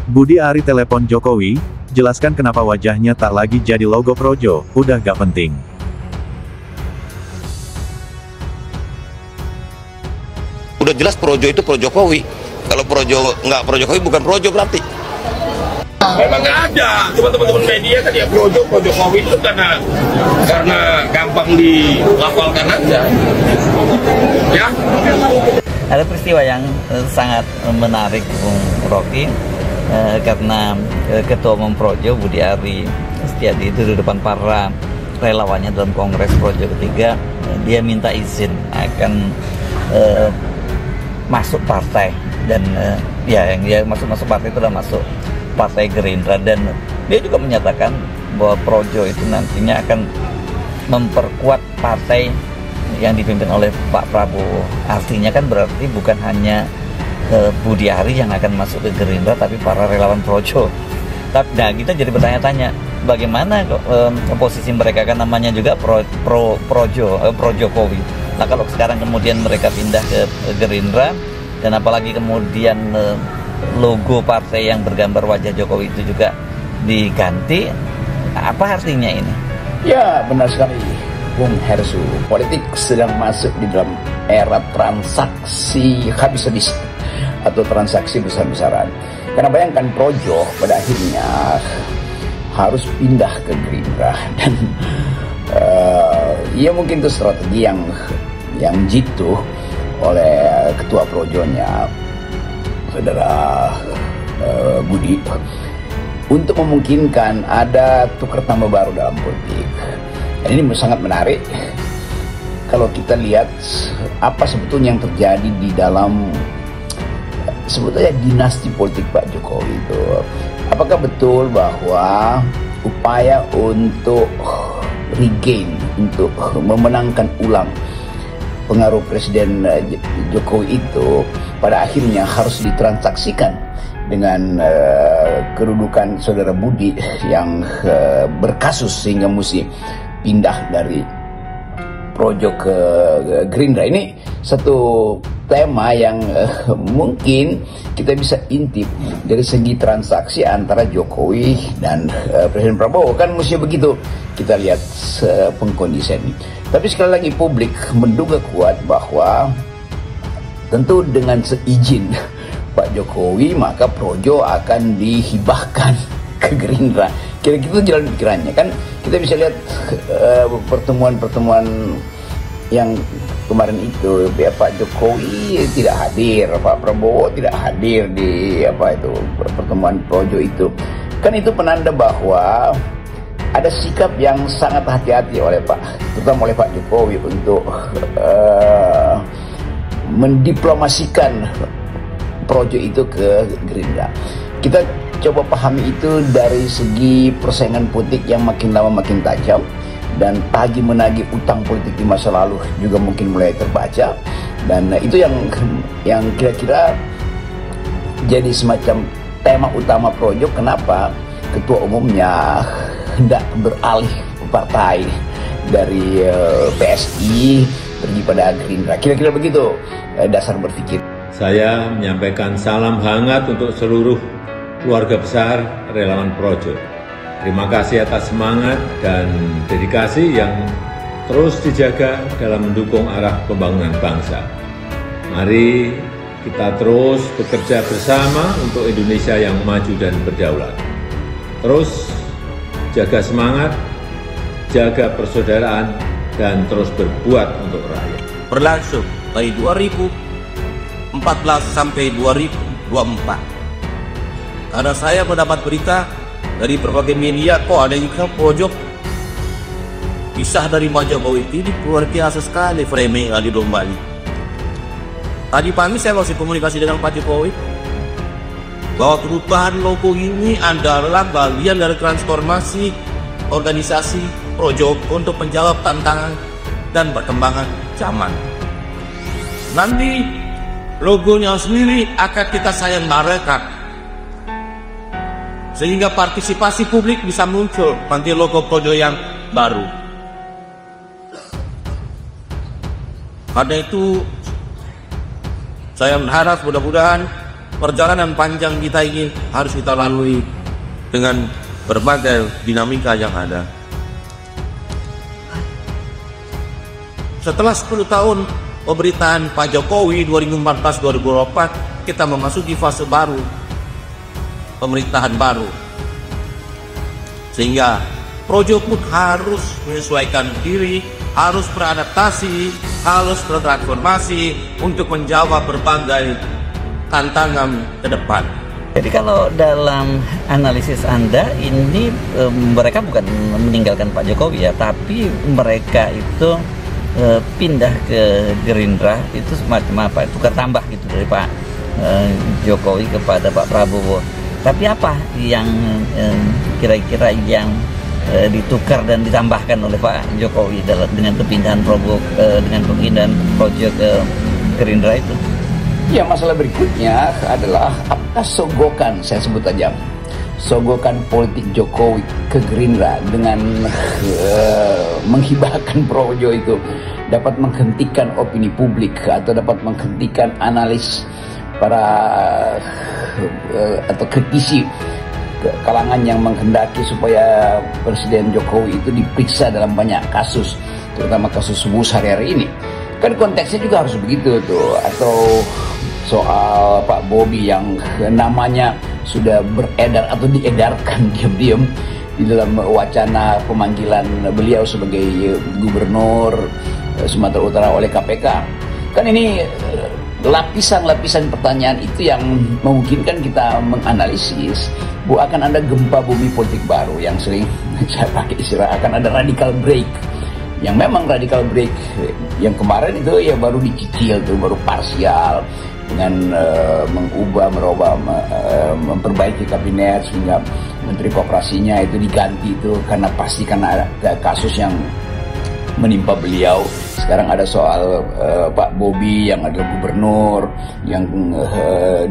Budi Ari telepon Jokowi, jelaskan kenapa wajahnya tak lagi jadi logo Projo, udah gak penting. Udah jelas Projo itu pro Jokowi. Kalau Projo nggak pro Jokowi bukan Projo berarti. Memang nggak ada. Cuma teman-teman media kan ya pro Jokowi itu karena gampang dilafalkan aja. Ya. Ada peristiwa yang sangat menarik, Bung Rocky, karena Ketua Umum Projo Budi Ari Setiadi itu di depan para relawannya dalam Kongres Projo ketiga, dia minta izin akan masuk partai, dan yang dia masuk partai itu adalah masuk partai Gerindra, dan dia juga menyatakan bahwa Projo itu nantinya akan memperkuat partai yang dipimpin oleh Pak Prabowo. Artinya kan berarti bukan hanya Budi Ari yang akan masuk ke Gerindra, tapi para relawan Projo. Nah, kita jadi bertanya-tanya bagaimana posisi mereka, kan namanya juga pro Jokowi. Nah, kalau sekarang kemudian mereka pindah ke Gerindra, dan apalagi kemudian logo partai yang bergambar wajah Jokowi itu juga diganti, apa artinya ini? Ya, benar sekali, Bung Hersu. Politik sedang masuk di dalam era transaksi habis-habis atau transaksi besar-besaran. Karena bayangkan Projo pada akhirnya harus pindah ke Gerindra, dan ya mungkin itu strategi yang jitu oleh ketua Projonya, Saudara Budi, untuk memungkinkan ada tukar tambah baru dalam politik. Dan ini sangat menarik kalau kita lihat apa sebetulnya yang terjadi di dalam sebetulnya dinasti politik Pak Jokowi itu. Apakah betul bahwa upaya untuk regain, untuk memenangkan ulang pengaruh Presiden Jokowi itu pada akhirnya harus ditransaksikan dengan kedudukan Saudara Budi yang berkasus sehingga mesti pindah dari Projo ke Gerindra? Ini satu tema yang mungkin kita bisa intip dari segi transaksi antara Jokowi dan Presiden Prabowo, kan mesti begitu kita lihat pengkondisian ini. Tapi sekali lagi publik menduga kuat bahwa tentu dengan seizin Pak Jokowi maka Projo akan dihibahkan ke Gerindra. Kira-kira itu jalan pikirannya, kan kita bisa lihat pertemuan-pertemuan yang kemarin itu, ya, Pak Jokowi tidak hadir, Pak Prabowo tidak hadir di pertemuan Projo itu. Kan itu penanda bahwa ada sikap yang sangat hati-hati terutama oleh Pak Jokowi untuk mendiplomaskan Projo itu ke Gerindra. Kita coba pahami itu dari segi persaingan politik yang makin lama makin tajam, dan tagih menagih utang politik di masa lalu juga mungkin mulai terbaca, dan itu yang kira-kira jadi semacam tema utama Projo. Kenapa ketua umumnya hendak beralih partai dari PSI pergi pada Gerindra? Kira-kira begitu dasar berpikir. Saya menyampaikan salam hangat untuk seluruh keluarga besar relawan Projo. Terima kasih atas semangat dan dedikasi yang terus dijaga dalam mendukung arah pembangunan bangsa. Mari kita terus bekerja bersama untuk Indonesia yang maju dan berdaulat. Terus jaga semangat, jaga persaudaraan, dan terus berbuat untuk rakyat. Berlangsung dari 2014 sampai 2024. Karena saya mendapat berita dari berbagai media, kok ada juga Projo pisah dari Pak Jokowi. Ini luar biasa sekali framing yang didombali. Tadi pagi saya masih komunikasi dengan Pak Jokowi bahwa perubahan logo ini adalah bagian dari transformasi organisasi Projo untuk menjawab tantangan dan perkembangan zaman. Nanti logonya sendiri akan kita sayembarakan sehingga partisipasi publik bisa muncul nanti logo Projo yang baru. Karena itu saya berharap mudah-mudahan perjalanan panjang kita ini harus kita lalui dengan berbagai dinamika yang ada. Setelah 10 tahun pemerintahan Pak Jokowi 2014-2024, kita memasuki fase baru, pemerintahan baru. Sehingga Projo pun harus menyesuaikan diri, harus beradaptasi, harus bertransformasi untuk menjawab berbagai tantangan ke depan. Jadi kalau dalam analisis Anda ini mereka bukan meninggalkan Pak Jokowi ya, tapi mereka itu pindah ke Gerindra itu semacam apa? Tukar tambah gitu dari Pak Jokowi kepada Pak Prabowo. Tapi apa yang kira-kira yang ditukar dan ditambahkan oleh Pak Jokowi dengan kepindahan Prabowo dengan kepindahan Projo ke Gerindra itu? Ya, masalah berikutnya adalah apakah sogokan, saya sebut aja, sogokan politik Jokowi ke Gerindra dengan menghibahkan Projo itu dapat menghentikan opini publik atau dapat menghentikan analis para atau kritisi kalangan yang menghendaki supaya Presiden Jokowi itu diperiksa dalam banyak kasus, terutama kasus Wus hari-hari ini. Kan konteksnya juga harus begitu tuh. Atau soal Pak Bobi yang namanya sudah beredar atau diedarkan diam-diam di dalam wacana pemanggilan beliau sebagai gubernur Sumatera Utara oleh KPK. Kan ini lapisan-lapisan pertanyaan itu yang memungkinkan kita menganalisis bahwa akan ada gempa bumi politik baru yang sering saya pakai istilah akan ada radical break. Yang memang radical break yang kemarin itu ya baru dicicil tuh, baru parsial dengan merubah, memperbaiki kabinet sehingga menteri kooperasinya itu diganti itu karena ada kasus yang menimpa beliau. Sekarang ada soal Pak Bobi yang adalah gubernur yang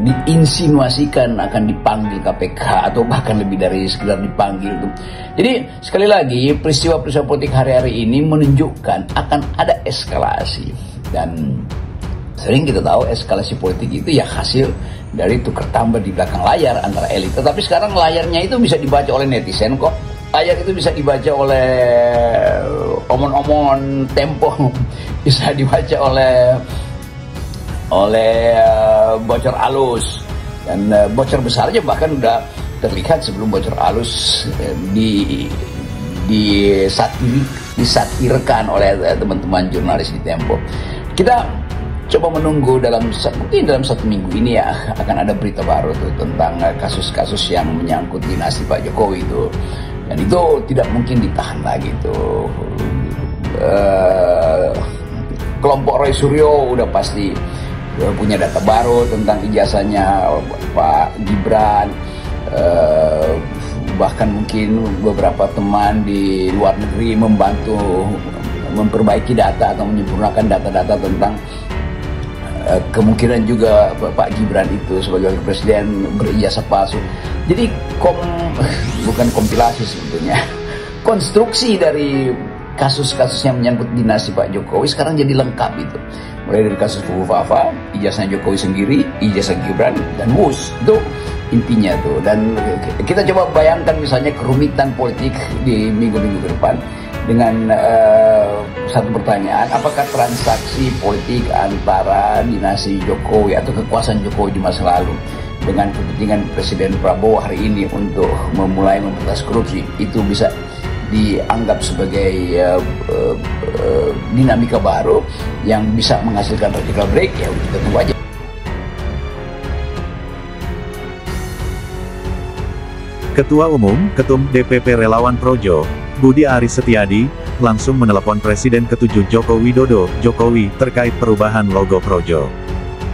diinsinuasikan akan dipanggil KPK atau bahkan lebih dari sekedar dipanggil. Jadi sekali lagi peristiwa-peristiwa politik hari-hari ini menunjukkan akan ada eskalasi, dan sering kita tahu eskalasi politik itu ya hasil dari tukar tambah di belakang layar antara elit. Tetapi sekarang layarnya itu bisa dibaca oleh netizen kok. Layar itu bisa dibaca oleh omon-omon Tempo, bisa dibaca oleh bocor alus, dan bocor besarnya bahkan udah terlihat sebelum bocor alus disatirkan oleh teman-teman jurnalis di Tempo. Kita coba menunggu mungkin dalam 1 minggu ini ya akan ada berita baru tuh tentang kasus-kasus yang menyangkut dinasti Pak Jokowi itu. Dan itu tidak mungkin ditahan lagi tuh. Kelompok Roy Suryo udah pasti punya data baru tentang ijazahnya Pak Gibran. Bahkan mungkin beberapa teman di luar negeri membantu memperbaiki data atau menyempurnakan data-data tentang kemungkinan juga Pak Gibran itu sebagai presiden berijazah palsu. Jadi bukan kompilasi sebetulnya, konstruksi dari kasus-kasus yang menyangkut dinasti Pak Jokowi sekarang jadi lengkap itu. Mulai dari kasus Fufu Fafa, ijazah Jokowi sendiri, ijazah Gibran, dan Wus. Itu intinya tuh. Dan kita coba bayangkan misalnya kerumitan politik di minggu-minggu ke depan dengan satu pertanyaan, apakah transaksi politik antara dinasti Jokowi atau kekuasaan Jokowi di masa lalu dengan kepentingan Presiden Prabowo hari ini untuk memulai memberantas korupsi itu bisa dianggap sebagai dinamika baru yang bisa menghasilkan radical break? Ya kita tunggu aja. Ketua Umum, Ketum DPP Relawan Projo, Budi Aris Setiadi, langsung menelepon Presiden ke-7 Joko Widodo, Jokowi, terkait perubahan logo Projo.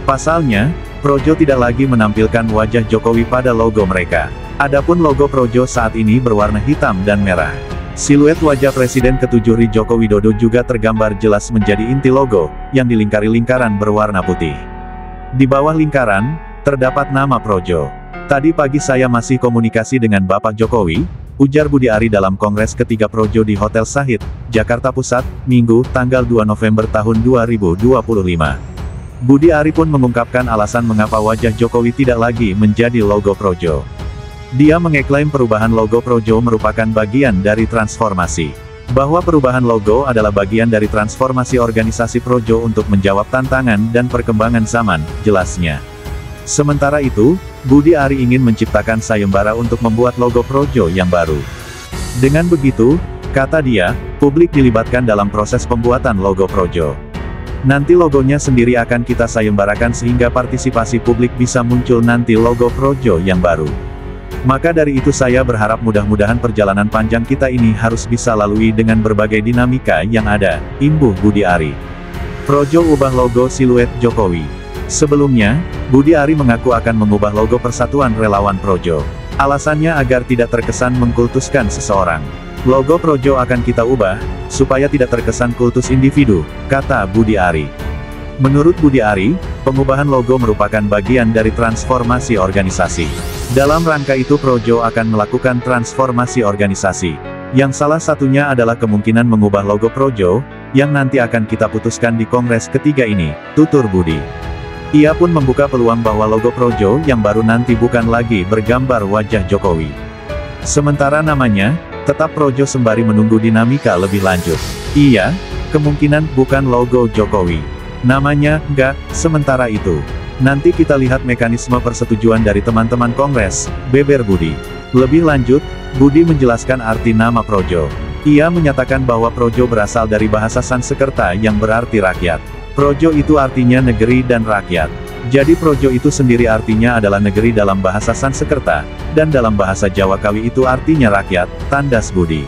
Pasalnya, Projo tidak lagi menampilkan wajah Jokowi pada logo mereka. Adapun logo Projo saat ini berwarna hitam dan merah. Siluet wajah Presiden ke-7 Joko Widodo juga tergambar jelas menjadi inti logo, yang dilingkari lingkaran berwarna putih. Di bawah lingkaran, terdapat nama Projo. Tadi pagi saya masih komunikasi dengan Bapak Jokowi, ujar Budi Ari dalam Kongres ketiga Projo di Hotel Sahid, Jakarta Pusat, Minggu, tanggal 2 November tahun 2025. Budi Ari pun mengungkapkan alasan mengapa wajah Jokowi tidak lagi menjadi logo Projo. Dia mengeklaim perubahan logo Projo merupakan bagian dari transformasi. Bahwa perubahan logo adalah bagian dari transformasi organisasi Projo untuk menjawab tantangan dan perkembangan zaman, jelasnya. Sementara itu, Budi Ari ingin menciptakan sayembara untuk membuat logo Projo yang baru. Dengan begitu, kata dia, publik dilibatkan dalam proses pembuatan logo Projo. Nanti logonya sendiri akan kita sayembarakan sehingga partisipasi publik bisa muncul nanti logo Projo yang baru. Maka dari itu saya berharap mudah-mudahan perjalanan panjang kita ini harus bisa lalui dengan berbagai dinamika yang ada, imbuh Budi Ari. Projo ubah logo siluet Jokowi. Sebelumnya, Budi Ari mengaku akan mengubah logo Persatuan Relawan Projo. Alasannya agar tidak terkesan mengkultuskan seseorang. Logo Projo akan kita ubah, supaya tidak terkesan kultus individu, kata Budi Ari. Menurut Budi Ari, pengubahan logo merupakan bagian dari transformasi organisasi. Dalam rangka itu Projo akan melakukan transformasi organisasi. Yang salah satunya adalah kemungkinan mengubah logo Projo, yang nanti akan kita putuskan di Kongres ketiga ini, tutur Budi. Ia pun membuka peluang bahwa logo Projo yang baru nanti bukan lagi bergambar wajah Jokowi. Sementara namanya, tetap Projo sembari menunggu dinamika lebih lanjut. Iya, kemungkinan bukan logo Jokowi. Namanya, enggak, sementara itu. Nanti kita lihat mekanisme persetujuan dari teman-teman Kongres, beber Budi. Lebih lanjut, Budi menjelaskan arti nama Projo. Ia menyatakan bahwa Projo berasal dari bahasa Sanskerta yang berarti rakyat. Projo itu artinya negeri dan rakyat. Jadi Projo itu sendiri artinya adalah negeri dalam bahasa Sanskerta, dan dalam bahasa Jawa Kawi itu artinya rakyat, tandas Budi.